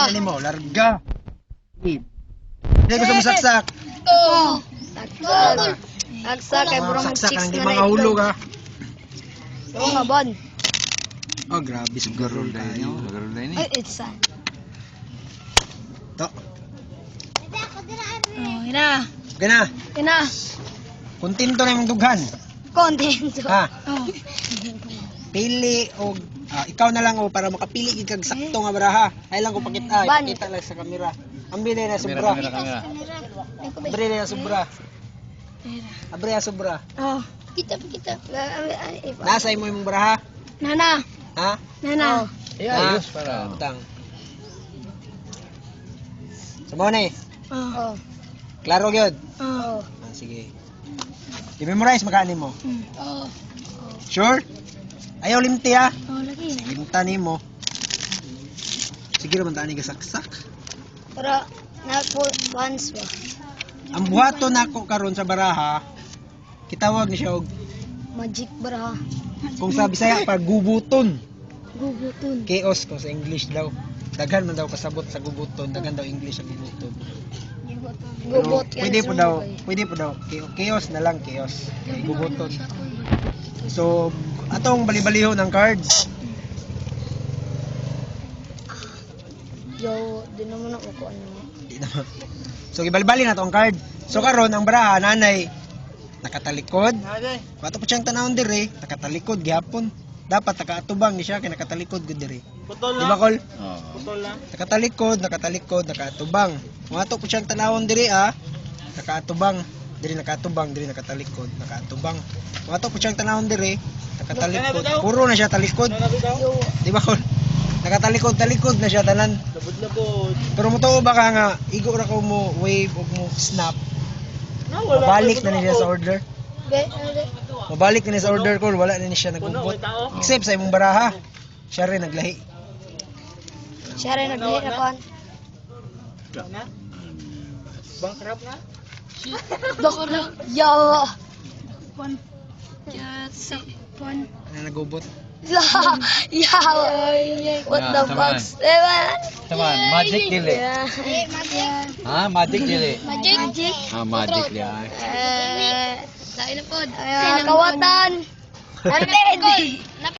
Ano mo? Larga. Hindi ko sumasaksak. Saksak kay burong Saksak chicks ang di na mga hulog ha. Oo nga bon. Oh, grabe siguro tayo. Ay, it's sad. To. Oh, ina. Gana. Ina. Kontento na yung dughan. Contento. Ha? Oh. Pili o ikaw na lang o para makapili gid kag sakto nga baraha. Ay lang ko pakita, Ban. ipakita lang sa kamera. Ang bili na sobra. Abre na sobra. Abre na sobra. Oh. Kita. Nasa imo imong baraha? Nana. Ha? Nana. Ayos para. Tang. Samo ni. Oh. Klaro gyud. Oh. Sige. I-memorize magkano mo? Oh. Sure? Ayaw limti ha? Oh, lagi na. Limta nimo. Sige naman tani ka saksak. Pero na po once ba. Ang buhato nako karon sa baraha, kitawag ni siya og Magic bra. kung sa Bisaya pa gubuton. Guguton. Chaos kung sa English daw. Daghan man daw kasabot sa gubuton, daghan daw English sa gubuton. Pero Gubot pwede po daw chaos na lang chaos. Gubuton. So atong bali-baliho ng cards. Yo, di naman ako ko ano. Di naman. So gibali-bali na to ang card. So karon ang baraha nanay nakatalikod. Wato pa siyang tanawon dire, nakatalikod gihapon. Dapat nakaatubang ni siya kay nakatalikod gud dire. Di ba kol? Putol na. Nakatalikod, nakaatubang. Wato pa siyang tanawon dire nakaatubang. Dire nakatubang, dire nakatalikod, nakaatubang. Wato pa siyang tanawon dire, nakatalikod. Puro na siya talikod. Yo, Di ba kol? Nakatalikod na siya tanan. Labod-labod. Pero mo to ba ka nga igo ra ko mo wave o mo snap. Mabalik na niya sa order. be, Mabalik na niya sa order ko, wala na niya siya nagubot. Except sa imong baraha. Siya rin naglahi. siya rin naghihirapan. Bankrupt na? Dako na. Yo. Pon. Yes. Pon. Ano nagubot? Yaw. What the fuck? Taman, magic dili. Ha, magic dili. Magic. Ah, magic yan. Kawatan. Ate,